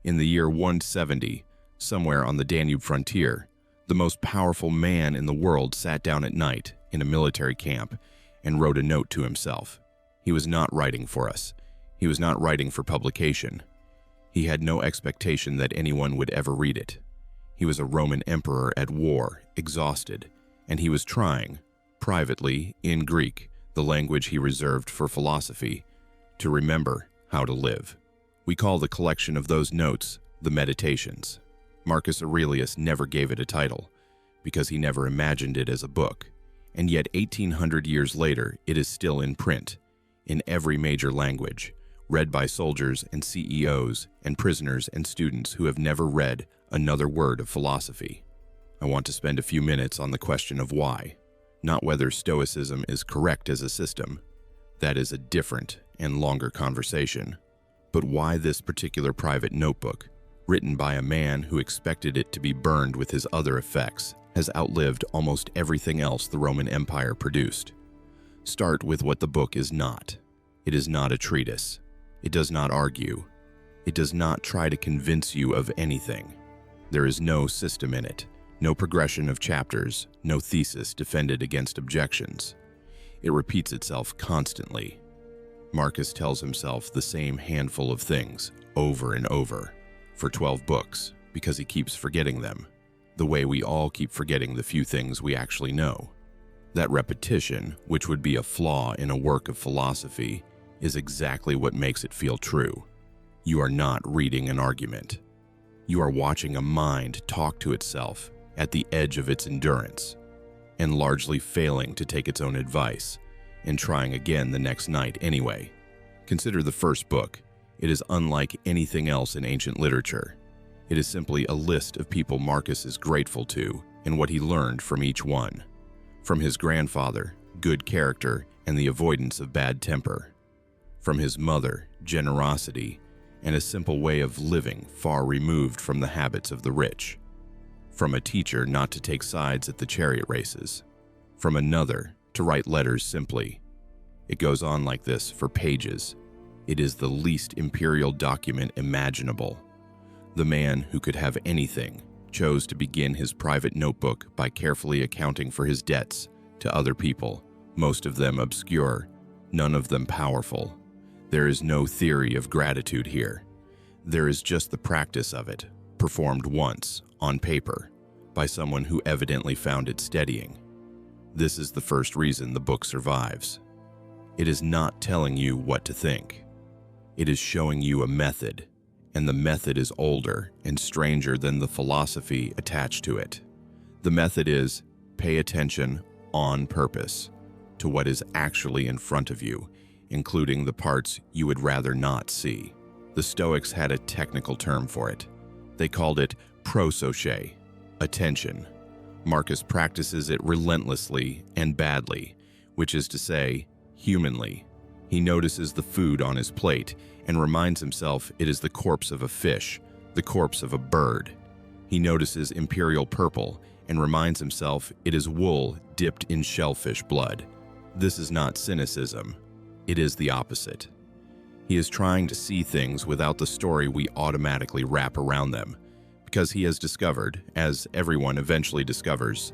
In the year 170, somewhere on the Danube frontier, the most powerful man in the world sat down at night in a military camp and wrote a note to himself. He was not writing for us. He was not writing for publication. He had no expectation that anyone would ever read it. He was a Roman emperor at war, exhausted, and he was trying, privately, in Greek, the language he reserved for philosophy, to remember how to live. We call the collection of those notes the Meditations. Marcus Aurelius never gave it a title, because he never imagined it as a book, and yet 1800 years later it is still in print, in every major language, read by soldiers and CEOs and prisoners and students who have never read another word of philosophy. I want to spend a few minutes on the question of why, not whether Stoicism is correct as a system. That is a different and longer conversation. But why this particular private notebook, written by a man who expected it to be burned with his other effects, has outlived almost everything else the Roman Empire produced. Start with what the book is not. It is not a treatise. It does not argue. It does not try to convince you of anything. There is no system in it, no progression of chapters, no thesis defended against objections. It repeats itself constantly. Marcus tells himself the same handful of things over and over for 12 books because he keeps forgetting them, the way we all keep forgetting the few things we actually know. That repetition, which would be a flaw in a work of philosophy, is exactly what makes it feel true. You are not reading an argument. You are watching a mind talk to itself at the edge of its endurance, and largely failing to take its own advice, and trying again the next night anyway. Consider the first book. It is unlike anything else in ancient literature. It is simply a list of people Marcus is grateful to and what he learned from each one. From his grandfather, good character and the avoidance of bad temper. From his mother, generosity and a simple way of living far removed from the habits of the rich. From a teacher not to take sides at the chariot races. From another to write letters simply. It goes on like this for pages. It is the least imperial document imaginable. The man who could have anything chose to begin his private notebook by carefully accounting for his debts to other people, most of them obscure, none of them powerful. There is no theory of gratitude here. There is just the practice of it, performed once, on paper, by someone who evidently found it steadying. This is the first reason the book survives. It is not telling you what to think. It is showing you a method, and the method is older and stranger than the philosophy attached to it. The method is pay attention on purpose to what is actually in front of you, including the parts you would rather not see. The Stoics had a technical term for it. They called it Prosochē, attention. Marcus practices it relentlessly and badly, which is to say, humanly. He notices the food on his plate and reminds himself it is the corpse of a fish, the corpse of a bird. He notices imperial purple and reminds himself it is wool dipped in shellfish blood. This is not cynicism. It is the opposite. He is trying to see things without the story we automatically wrap around them, because he has discovered, as everyone eventually discovers,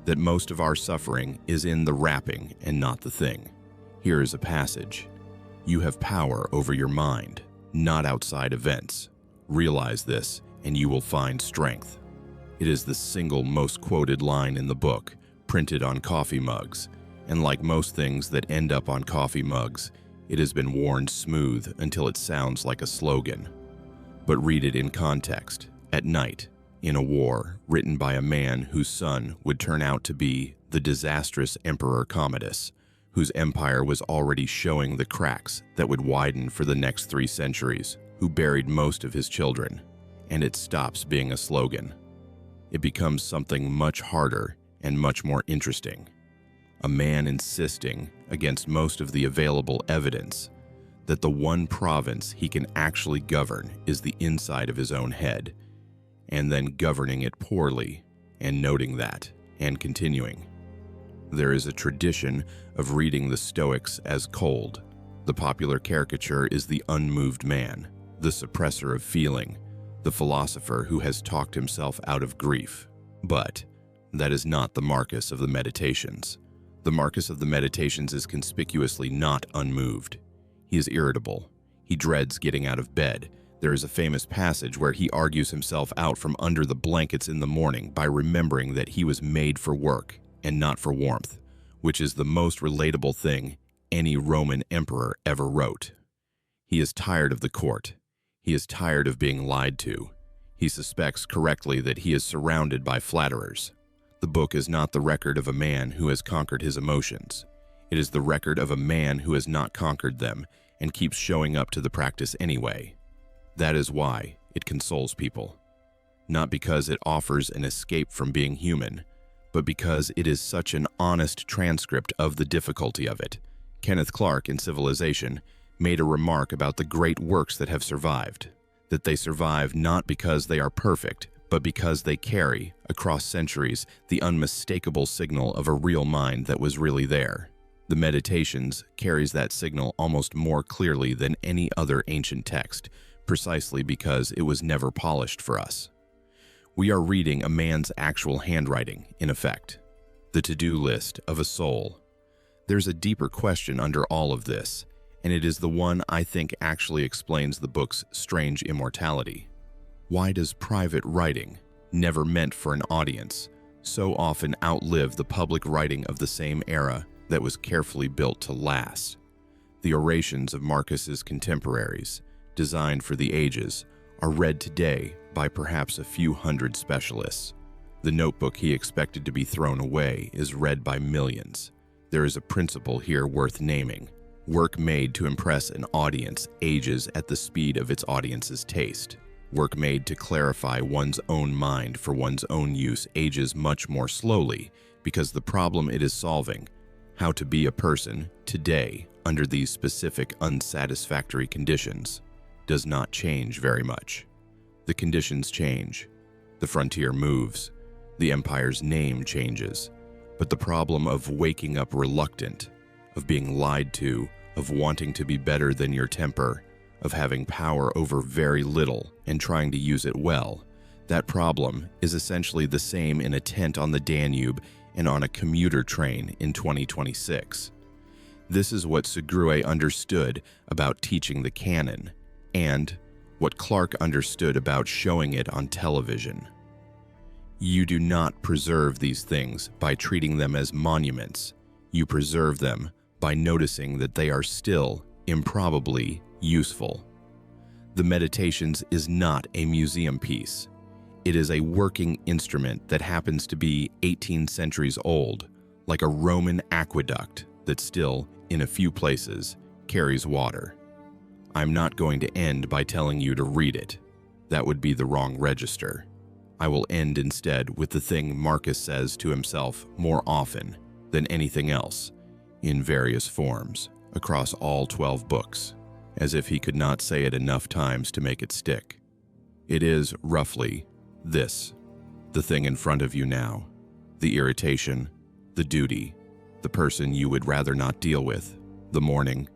that most of our suffering is in the wrapping and not the thing. Here is a passage. You have power over your mind, not outside events. Realize this, and you will find strength. It is the single most quoted line in the book, printed on coffee mugs, and like most things that end up on coffee mugs, it has been worn smooth until it sounds like a slogan. But read it in context, at night, in a war written by a man whose son would turn out to be the disastrous Emperor Commodus, whose empire was already showing the cracks that would widen for the next 3 centuries, who buried most of his children, and it stops being a slogan. It becomes something much harder and much more interesting. A man insisting, against most of the available evidence, that the one province he can actually govern is the inside of his own head, and then governing it poorly, and noting that, and continuing. There is a tradition of reading the Stoics as cold. The popular caricature is the unmoved man, the suppressor of feeling, the philosopher who has talked himself out of grief. But that is not the Marcus of the Meditations. The Marcus of the Meditations is conspicuously not unmoved. He is irritable. He dreads getting out of bed. There is a famous passage where he argues himself out from under the blankets in the morning by remembering that he was made for work and not for warmth, which is the most relatable thing any Roman emperor ever wrote. He is tired of the court. He is tired of being lied to. He suspects correctly that he is surrounded by flatterers. The book is not the record of a man who has conquered his emotions. It is the record of a man who has not conquered them and keeps showing up to the practice anyway. That is why it consoles people. Not because it offers an escape from being human, but because it is such an honest transcript of the difficulty of it. Kenneth Clark in Civilization made a remark about the great works that have survived, that they survive not because they are perfect, but because they carry, across centuries, the unmistakable signal of a real mind that was really there. The Meditations carries that signal almost more clearly than any other ancient text, precisely because it was never polished for us. We are reading a man's actual handwriting, in effect, the to-do list of a soul. There's a deeper question under all of this, and it is the one I think actually explains the book's strange immortality. Why does private writing, never meant for an audience, so often outlive the public writing of the same era that was carefully built to last? The orations of Marcus's contemporaries, designed for the ages, are read today by perhaps a few hundred specialists. The notebook he expected to be thrown away is read by millions. There is a principle here worth naming. Work made to impress an audience ages at the speed of its audience's taste. Work made to clarify one's own mind for one's own use ages much more slowly because the problem it is solving, how to be a person today under these specific unsatisfactory conditions, does not change very much. The conditions change. The frontier moves. The empire's name changes. But the problem of waking up reluctant, of being lied to, of wanting to be better than your temper, of having power over very little and trying to use it well, that problem is essentially the same in a tent on the Danube and on a commuter train in 2026. This is what Segruè understood about teaching the canon, and what Clark understood about showing it on television. You do not preserve these things by treating them as monuments. You preserve them by noticing that they are still, improbably, useful. The Meditations is not a museum piece. It is a working instrument that happens to be 18 centuries old, like a Roman aqueduct that still, in a few places, carries water. I'm not going to end by telling you to read it. That would be the wrong register. I will end instead with the thing Marcus says to himself more often than anything else, in various forms, across all 12 books, as if he could not say it enough times to make it stick. It is, roughly, this: the thing in front of you now, the irritation, the duty, the person you would rather not deal with, the morning.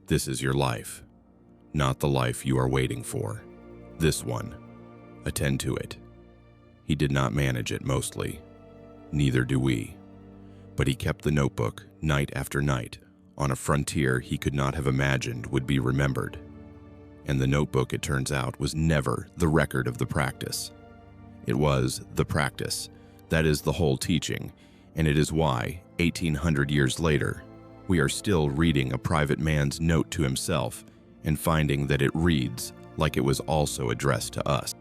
This is your life, not the life you are waiting for. This one. Attend to it. He did not manage it mostly. Neither do we. But he kept the notebook night after night on a frontier he could not have imagined would be remembered. And the notebook, it turns out, was never the record of the practice. It was the practice. That is the whole teaching, and it is why, 1800 years later, we are still reading a private man's note to himself and finding that it reads like it was also addressed to us.